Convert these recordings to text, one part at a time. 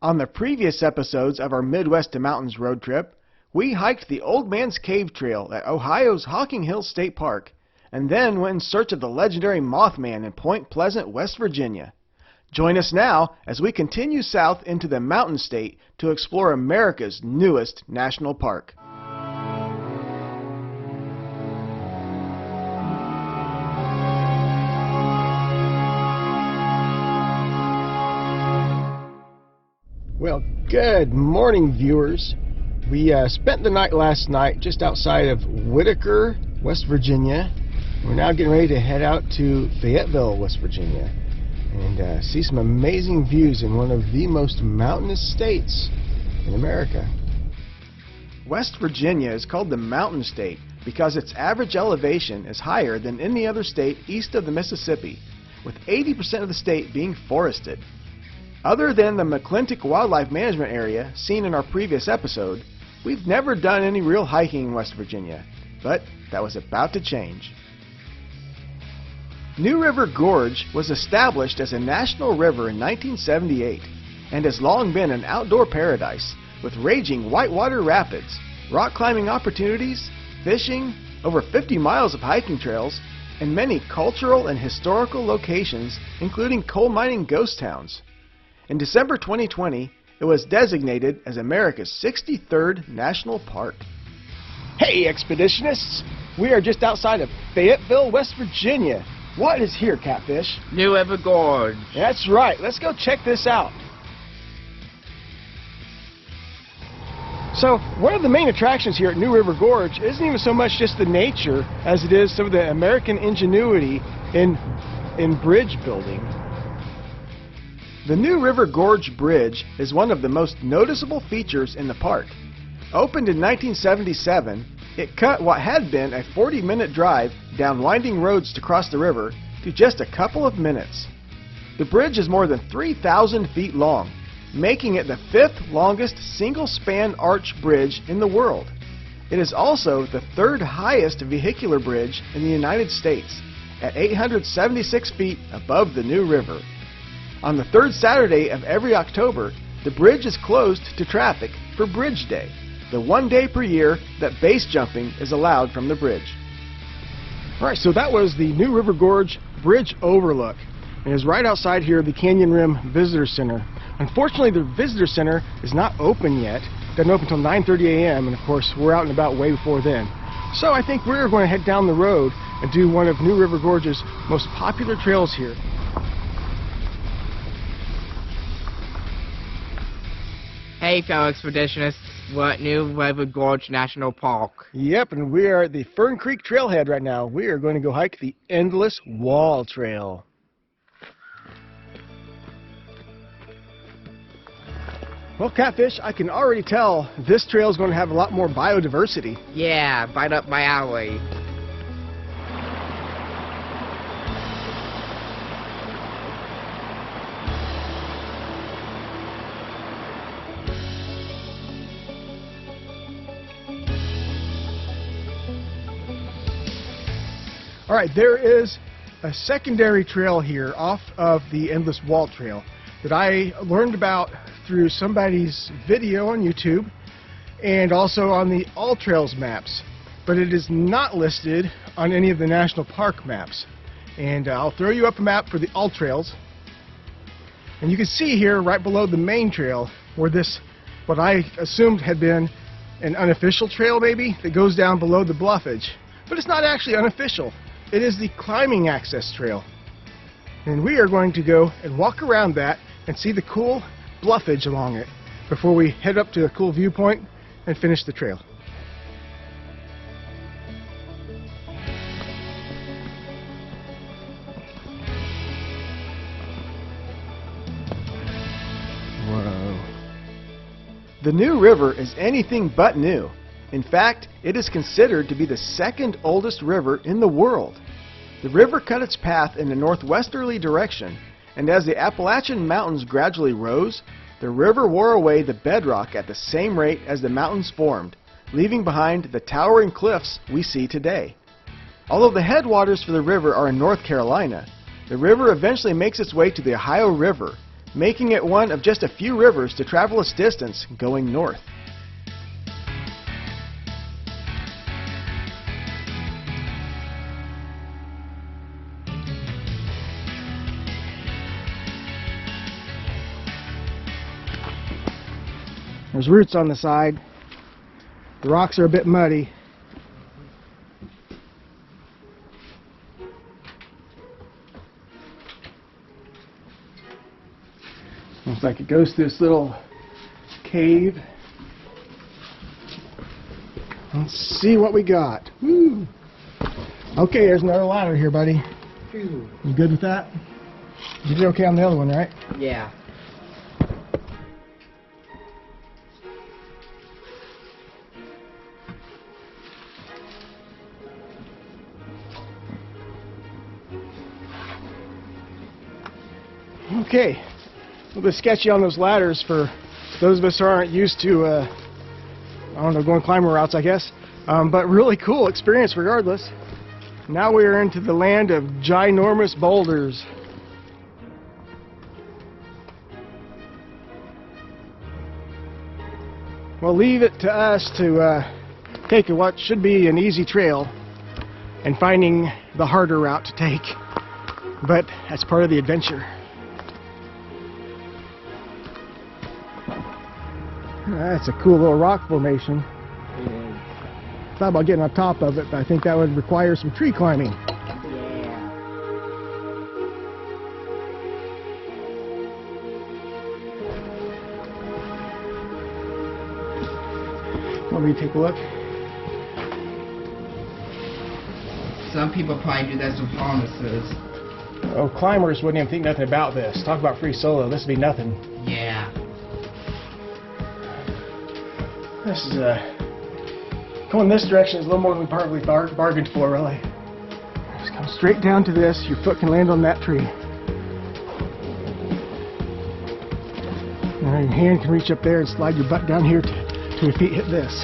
On the previous episodes of our Midwest to Mountains road trip, we hiked the Old Man's Cave Trail at Ohio's Hocking Hills State Park, and then went in search of the legendary Mothman in Point Pleasant, West Virginia. Join us now as we continue south into the Mountain State to explore America's newest national park. Well, good morning, viewers. We spent the night last night just outside of Whitaker, West Virginia. We're now getting ready to head out to Fayetteville, West Virginia, and see some amazing views in one of the most mountainous states in America. West Virginia is called the Mountain State because its average elevation is higher than any other state east of the Mississippi, with 80% of the state being forested. Other than the McClintock Wildlife Management Area seen in our previous episode, we've never done any real hiking in West Virginia, but that was about to change. New River Gorge was established as a national river in 1978 and has long been an outdoor paradise with raging whitewater rapids, rock climbing opportunities, fishing, over 50 miles of hiking trails, and many cultural and historical locations, including coal mining ghost towns. In December 2020, it was designated as America's 63rd National Park. Hey, expeditionists! We are just outside of Fayetteville, West Virginia. What is here, Catfish? New River Gorge. That's right. Let's go check this out. So, one of the main attractions here at New River Gorge isn't even so much just the nature as it is some of the American ingenuity in bridge building. The New River Gorge Bridge is one of the most noticeable features in the park. Opened in 1977, it cut what had been a 40-minute drive down winding roads to cross the river to just a couple of minutes. The bridge is more than 3,000 feet long, making it the fifth longest single-span arch bridge in the world. It is also the third highest vehicular bridge in the United States, at 876 feet above the New River. On the third Saturday of every October, the bridge is closed to traffic for Bridge Day, the one day per year that base jumping is allowed from the bridge. Alright, so that was the New River Gorge Bridge Overlook. It is right outside here, the Canyon Rim Visitor Center. Unfortunately, the Visitor Center is not open yet. It doesn't open until 9:30 a.m. and of course we're out and about way before then. So I think we're going to head down the road and do one of New River Gorge's most popular trails here. Hey, fellow expeditionists, we're at New River Gorge National Park. Yep, and we are at the Fern Creek Trailhead right now. We are going to go hike the Endless Wall Trail. Well, Catfish, I can already tell this trail is going to have a lot more biodiversity. Yeah, right up my alley. Alright, there is a secondary trail here off of the Endless Wall Trail that I learned about through somebody's video on YouTube and also on the All Trails maps, but it is not listed on any of the national park maps. And I'll throw you up a map for the All Trails, and you can see here right below the main trail where this, what I assumed had been an unofficial trail maybe, that goes down below the bluffage, but it's not actually unofficial. It is the climbing access trail, and we are going to go and walk around that and see the cool bluffage along it before we head up to a cool viewpoint and finish the trail. Whoa. The New River is anything but new. In fact, it is considered to be the second oldest river in the world. The river cut its path in a northwesterly direction, and as the Appalachian Mountains gradually rose, the river wore away the bedrock at the same rate as the mountains formed, leaving behind the towering cliffs we see today. Although the headwaters for the river are in North Carolina, the river eventually makes its way to the Ohio River, making it one of just a few rivers to travel its distance going north. There's roots on the side. The rocks are a bit muddy. Looks like it goes through this little cave. Let's see what we got. Woo. Okay, there's another ladder here, buddy. Ooh. You good with that? You did okay on the other one, right? Yeah. Okay, a little bit sketchy on those ladders for those of us who aren't used to, I don't know, going climber routes, I guess. But really cool experience regardless. Now we are into the land of ginormous boulders. We'll leave it to us to take what should be an easy trail and finding the harder route to take. But that's part of the adventure. That's a cool little rock formation. Thought about getting on top of it, but I think that would require some tree climbing. Yeah. Want me to take a look? Some people probably do that with harnesses. Oh, climbers wouldn't even think nothing about this. Talk about free solo. This would be nothing. Yeah. This is going this direction is a little more than we probably bargained for, really. Just come straight down to this. Your foot can land on that tree. Now your hand can reach up there and slide your butt down here till your feet hit this.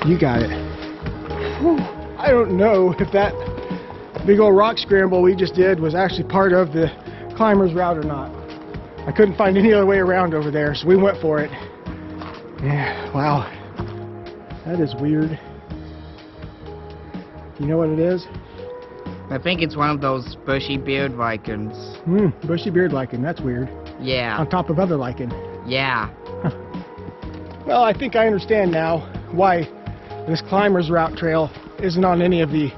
You got it. Whew. I don't know if that big old rock scramble we just did was actually part of the climber's route or not. I couldn't find any other way around over there, so we went for it. Yeah, wow. That is weird. You know what it is? I think it's one of those bushy beard lichens. Bushy beard lichen, that's weird. Yeah. On top of other lichen. Yeah. Well, I think I understand now why this climber's route trail isn't on any of the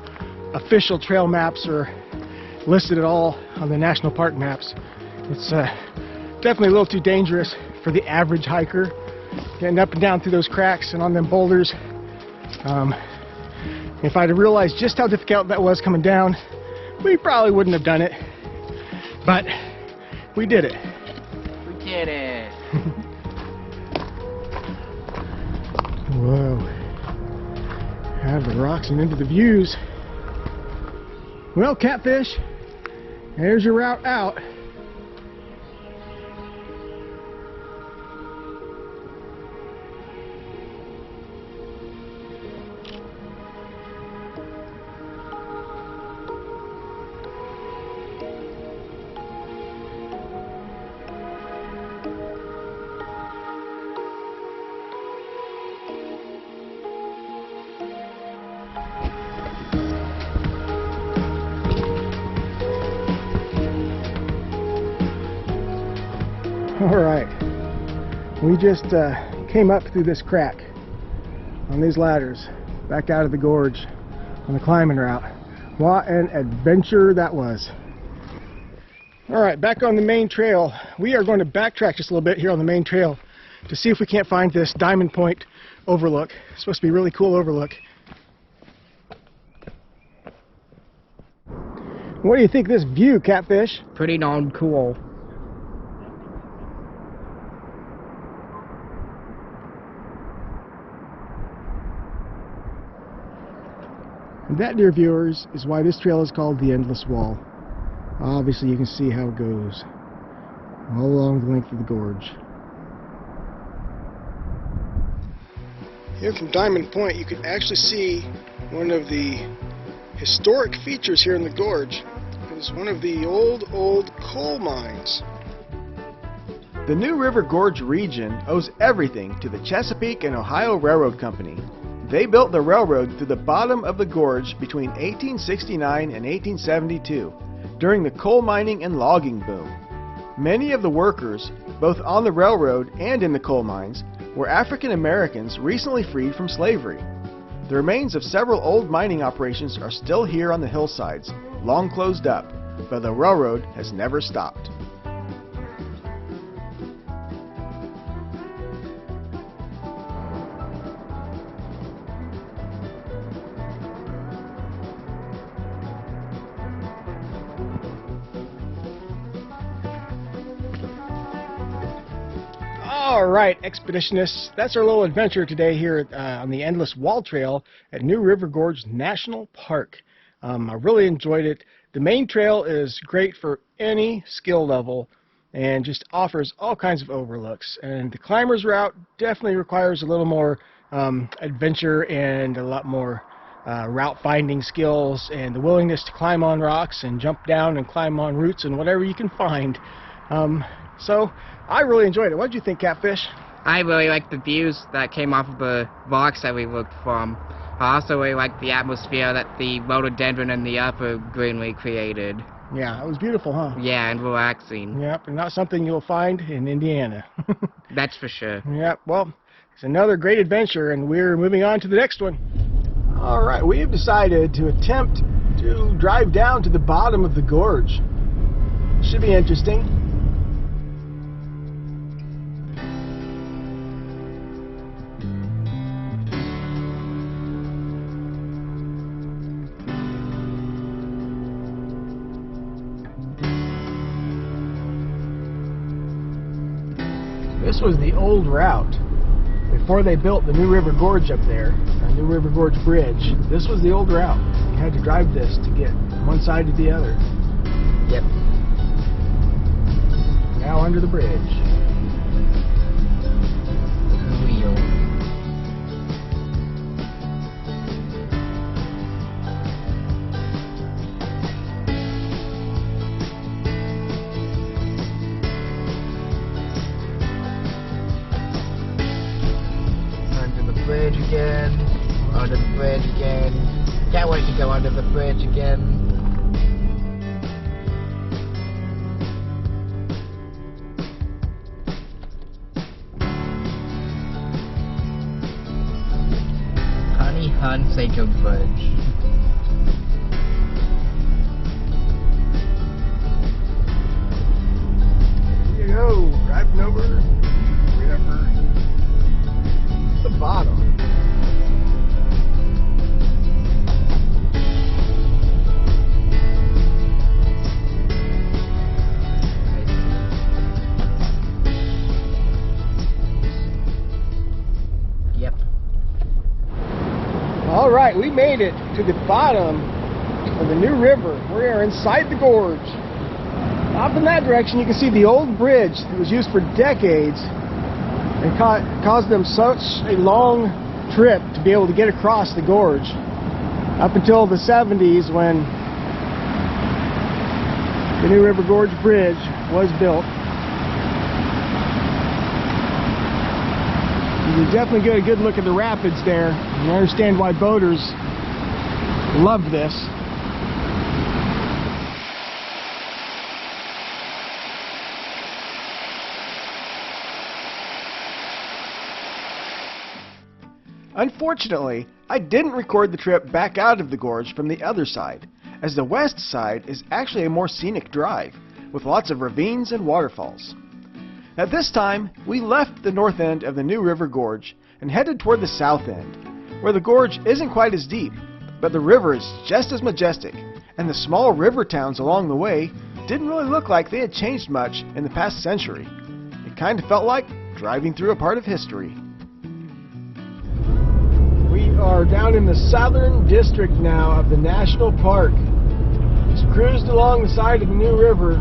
official trail maps or listed at all on the national park maps. It's definitely a little too dangerous for the average hiker, getting up and down through those cracks and on them boulders. If I'd have realized just how difficult that was coming down, we probably wouldn't have done it. But we did it. We did it. Whoa. Out of the rocks and into the views. Well, Catfish, there's your route out. Alright, we just came up through this crack on these ladders back out of the gorge on the climbing route. What an adventure that was. Alright, back on the main trail. We are going to backtrack just a little bit here on the main trail to see if we can't find this Diamond Point overlook. It's supposed to be a really cool overlook. What do you think of this view, Catfish? Pretty darn cool. And that, dear viewers, is why this trail is called the Endless Wall. Obviously you can see how it goes all along the length of the gorge. Here from Diamond Point you can actually see one of the historic features here in the gorge is one of the old coal mines. The New River Gorge region owes everything to the Chesapeake and Ohio Railroad Company. They built the railroad through the bottom of the gorge between 1869 and 1872 during the coal mining and logging boom. Many of the workers, both on the railroad and in the coal mines, were African Americans recently freed from slavery. The remains of several old mining operations are still here on the hillsides, long closed up, but the railroad has never stopped. Alright, expeditionists, that's our little adventure today here on the Endless Wall Trail at New River Gorge National Park. I really enjoyed it. The main trail is great for any skill level and just offers all kinds of overlooks. And the climber's route definitely requires a little more adventure and a lot more route finding skills and the willingness to climb on rocks and jump down and climb on roots and whatever you can find. So I really enjoyed it. What did you think, Catfish? I really liked the views that came off of the rocks that we looked from. I also really liked the atmosphere that the rhododendron and the upper greenery created. Yeah, it was beautiful, huh? Yeah, and relaxing. Yep, and not something you'll find in Indiana. That's for sure. Yep, well, it's another great adventure, and we're moving on to the next one. All right, we have decided to attempt to drive down to the bottom of the gorge. Should be interesting. This was the old route before they built the New River Gorge up there, New River Gorge Bridge. This was the old route. You had to drive this to get from one side to the other. Yep. Now under the bridge. Wheel. Bridge again, under the bridge again. Can't wait to go under the bridge again. Honey Hunt Seiko Bridge. Here you go, driving over River. The bottom. Yep. All right, we made it to the bottom of the New River. We are inside the gorge. Off in that direction, you can see the old bridge that was used for decades and caused them such a long trip to be able to get across the gorge up until the 70s when the New River Gorge Bridge was built. You can definitely get a good look at the rapids there and understand why boaters love this. Unfortunately, I didn't record the trip back out of the gorge from the other side, as the west side is actually a more scenic drive, with lots of ravines and waterfalls. At this time, we left the north end of the New River Gorge and headed toward the south end, where the gorge isn't quite as deep, but the river is just as majestic, and the small river towns along the way didn't really look like they had changed much in the past century. It kind of felt like driving through a part of history. We are down in the southern district now of the national park. Just cruised along the side of the New River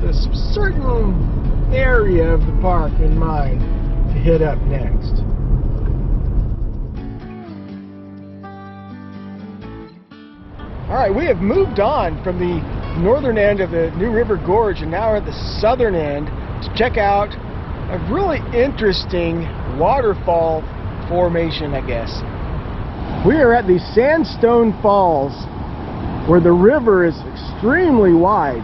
with a certain area of the park in mind to hit up next. Alright, we have moved on from the northern end of the New River Gorge and now we're at the southern end to check out a really interesting waterfall formation, I guess. We are at the Sandstone Falls, where the river is extremely wide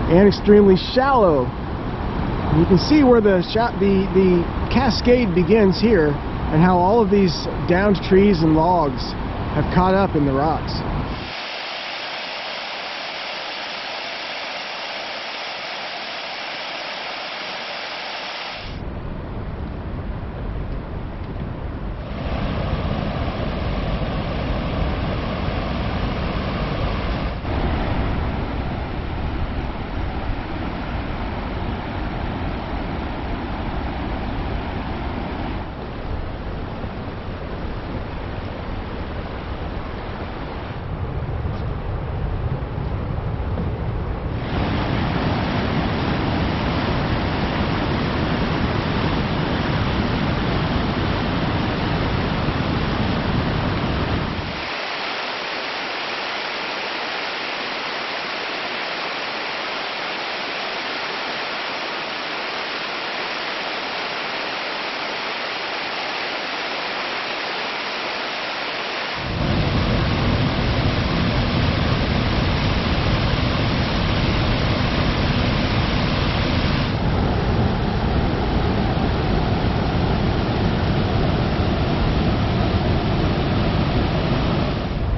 and extremely shallow. And you can see where the cascade begins here and how all of these downed trees and logs have caught up in the rocks.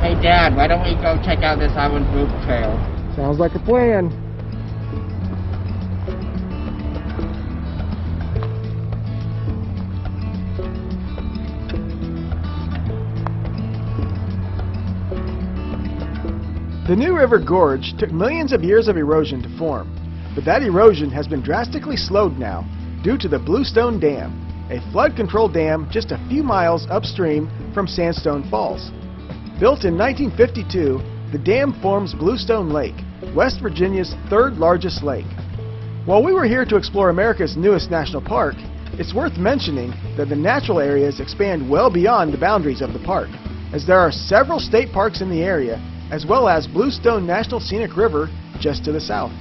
Hey Dad, why don't we go check out this Island Loop Trail? Sounds like a plan. The New River Gorge took millions of years of erosion to form, but that erosion has been drastically slowed now due to the Bluestone Dam, a flood control dam just a few miles upstream from Sandstone Falls. Built in 1952, the dam forms Bluestone Lake, West Virginia's third largest lake. While we were here to explore America's newest national park, it's worth mentioning that the natural areas expand well beyond the boundaries of the park, as there are several state parks in the area, as well as Bluestone National Scenic River just to the south.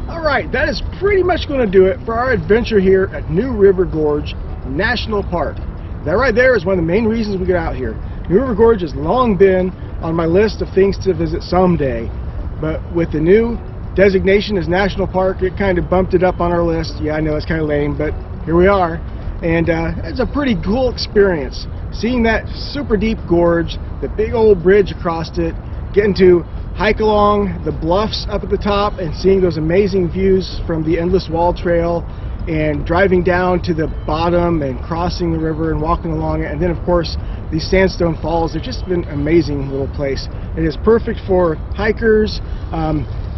Alright, that is pretty much going to do it for our adventure here at New River Gorge National Park. That right there is one of the main reasons we get out here. New River Gorge has long been on my list of things to visit someday, but with the new designation as National Park, it kind of bumped it up on our list. Yeah, I know it's kind of lame, but here we are. And it's a pretty cool experience. Seeing that super deep gorge, the big old bridge across it, getting to hike along the bluffs up at the top and seeing those amazing views from the Endless Wall Trail, and driving down to the bottom and crossing the river and walking along it, and then of course these Sandstone Falls. They've just been an amazing little place. It is perfect for hikers,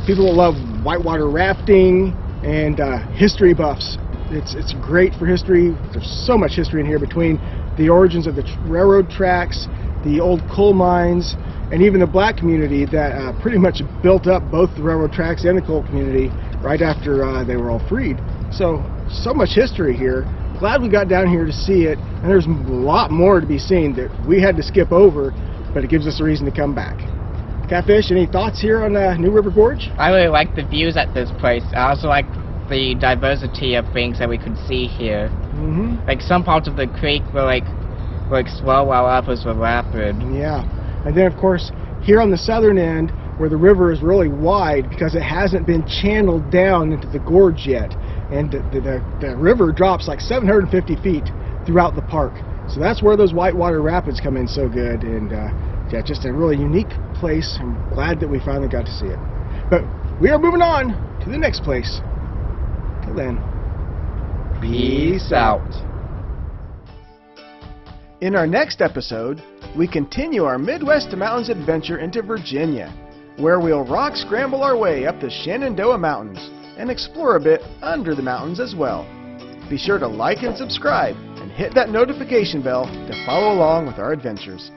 people that love whitewater rafting, and history buffs. It's great for history. There's so much history in here between the origins of the railroad tracks, the old coal mines, and even the black community that pretty much built up both the railroad tracks and the coal community right after they were all freed. So much history here. Glad we got down here to see it, and there's a lot more to be seen that we had to skip over, but it gives us a reason to come back. Catfish, any thoughts here on New River Gorge? I really like the views at this place. I also like the diversity of things that we could see here. Like some parts of the creek were slow while others were rapid. Yeah, and then of course here on the southern end where the river is really wide because it hasn't been channeled down into the gorge yet. And the river drops like 750 feet throughout the park. So that's where those whitewater rapids come in so good. And yeah, just a really unique place. I'm glad that we finally got to see it. But we are moving on to the next place. Till then, Peace out. In our next episode, we continue our Midwest to Mountains adventure into Virginia, where we'll rock scramble our way up the Shenandoah Mountains and explore a bit under the mountains as well. Be sure to like and subscribe and hit that notification bell to follow along with our adventures.